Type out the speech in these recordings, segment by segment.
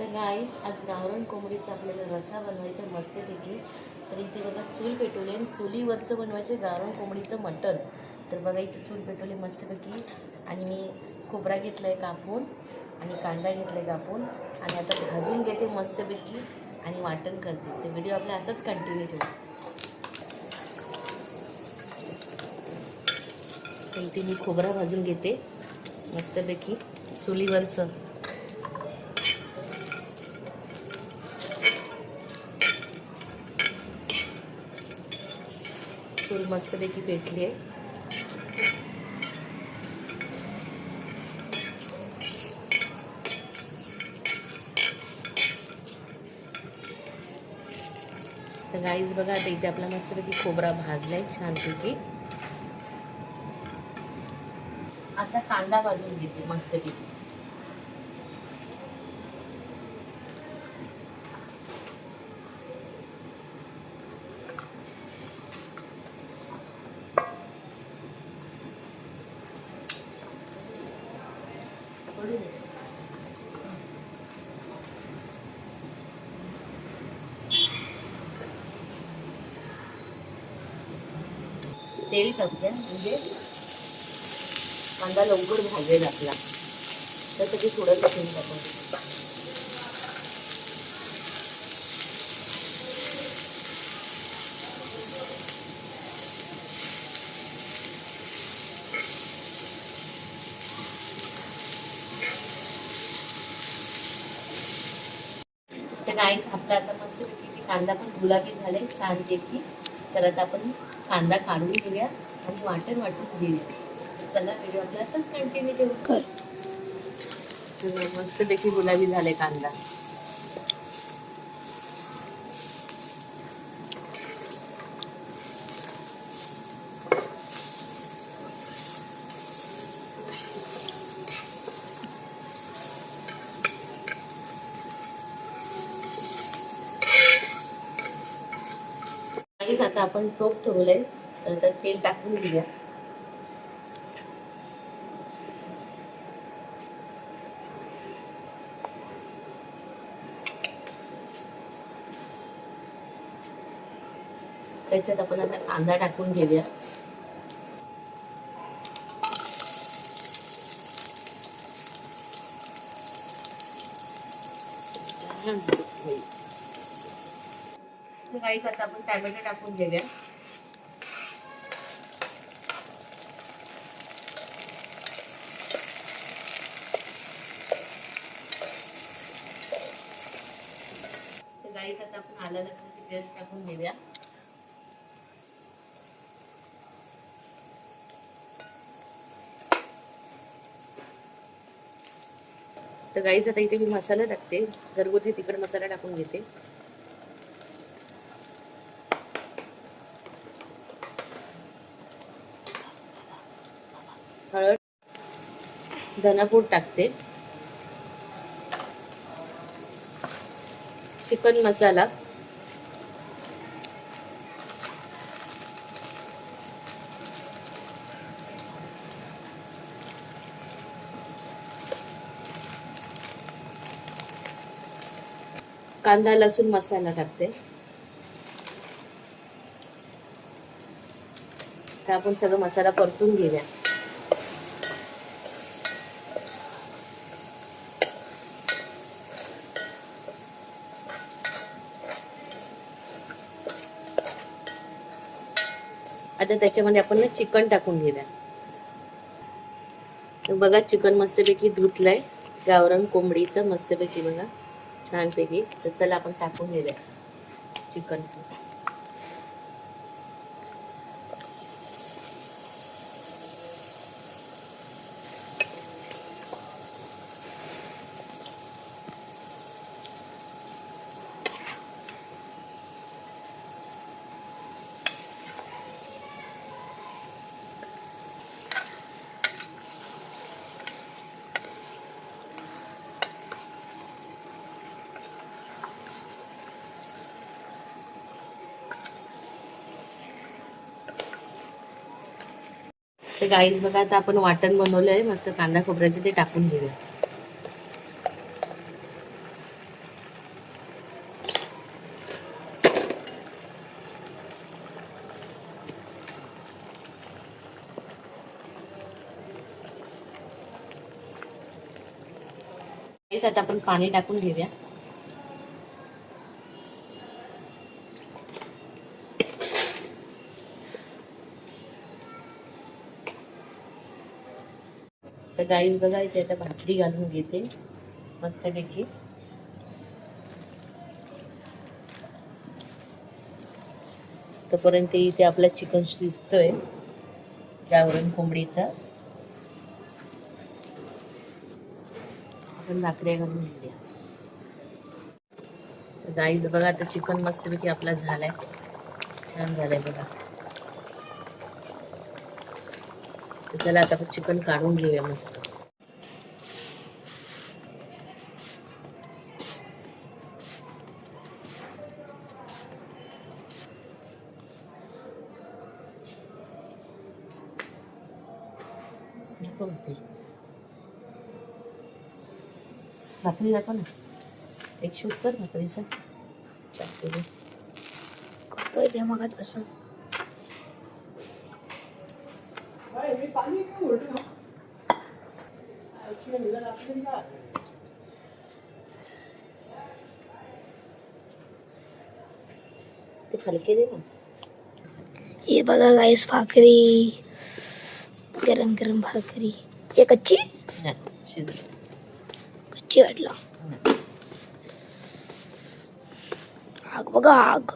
तर गाईस आज गावरान कोंबडीचा आपल्याला रस्सा बनवायचा मस्तपैकी. तर इथे बघा चूल पेटवली आणि चुलीवरचं बनवायचं गावरान कोंबडीचं मटण. तर बघा इथे चूल पेटवली मस्तपैकी आणि मी खोबरा घेतला आहे कापून आणि कांदा घेतला आहे कापून आणि आता भाजून घेते मस्तपैकी आणि वाटण करते. तर व्हिडिओ आपला असाच कंटिन्यू ठेवा. तर इथे मी खोबरा भाजून घेते मस्तपैकी चुलीवरचं. चूल मस्तपैकी पेटली आहे. तर गाईज बघा आता इथे आपला मस्तपैकी खोबरा भाजलाय छानपैकी. आता कांदा भाजून घेते मस्तपैकी. तेल टाकूया म्हणजे कांदा लवकर भाजेल आपला. त्यासाठी थोडंसं तेल टाकून तर गाईस आपला आता मस्तपैकी कांदा पण गुलाबी झाले छानपैकी. तर आता आपण कांदा काढून घेऊया आणि वाटण वाटून घेऊया. चला व्हिडिओ आपला असंच कंटिन्यू ठेवू. मस्तपैकी गुलाबी झाले कांदा. आता आपण टोप ठेवलंय तर तेल टाकून घेऊया. त्याच्यात आपण आता कांदा टाकून घेऊया. गाईस आता आपण टॅमॅटो टाकून घेऊया. गाईस आता आपण आलं लसणाची पेस्ट टाकून घेऊया. तर गाईस आता इथे मी मसाला टाकते. घरगुती तिखट मसाला टाकून घेते. हळद, धनापूड टाकते. चिकन मसाला, कांदा लसूण मसाला टाकते. तर आपण सगळं मसाला परतून घेऊया. आता त्याच्यामध्ये आपण चिकन टाकून घेऊया. तर बघा चिकन मस्तपैकी धुतलंय गावरान कोंबडीचं मस्तपैकी बघा छानपैकी. तर चला आपण टाकून घेऊया चिकन. तर गाईस बघा आता आपण वाटण बनवलंय मस्त कांदा खोबऱ्याचे ते टाकून घेऊया. गाईस आता आपण पाणी टाकून घेऊया. तर गाईस बघा इथे आता भाकरी घालून घेते मस्तपैकी. तोपर्यंत इथे आपला चिकन शिजतोय गावरान कोंबडीचा. आपण भाकऱ्या घालून घेऊया. गाईस बघा आता चिकन मस्तपैकी आपला झालाय, छान झालाय बघा. तर चला आता आपण चिकन काढून घेऊया मस्त. भाकरी दाखव ना, एक शूट कर भाकरीचा. जमागत असं ते हलके दे ना. ये बघा गाईस भाकरी, गरम गरम भाकरी. ये कच्ची शिजली. कच्ची वाटलं. आग बघा आग.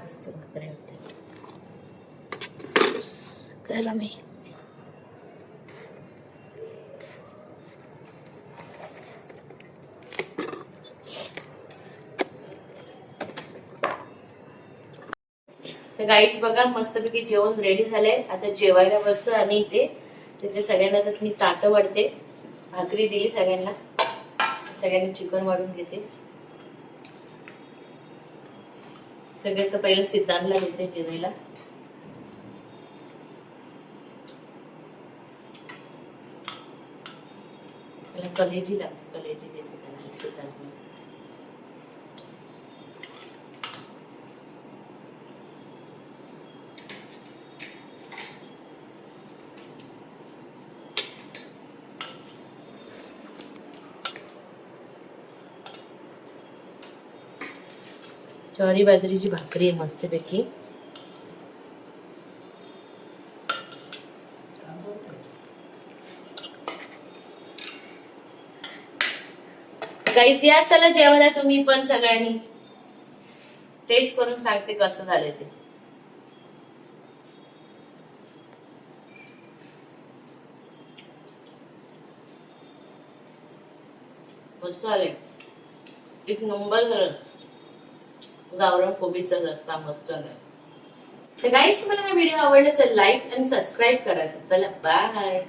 मस्त भाकऱ्या होत्या. गरम आहे. तर गाईस बघा मस्तपैकी जेवण रेडी झालंय. आता जेवायला बसतो आम्ही इथे. तिथे सगळ्यांना तर मी ताटं वाढते. भाकरी दिली सगळ्यांना, सगळ्यांनी चिकन वाढून घेते. सगळ्यात पहिलं सिद्धांतला देते जेवायला. त्याला कलेजी लागते, कलेजी देते त्याला सिद्धांतला. ज्वारी बाजरीची भाकरी आहे मस्तपैकी. गाईस या चला जेवायला तुम्ही पण सगळ्यांनी. टेस्ट करून सांगते कसं झालं ते. मस्त आले, एक नंबर झालं. गावरान कोबीचा रस्सा मस्त झाला. तर गाईस तुम्हाला हा व्हिडिओ आवडला असेल लाईक आणि सबस्क्राईब करा. चला बाय.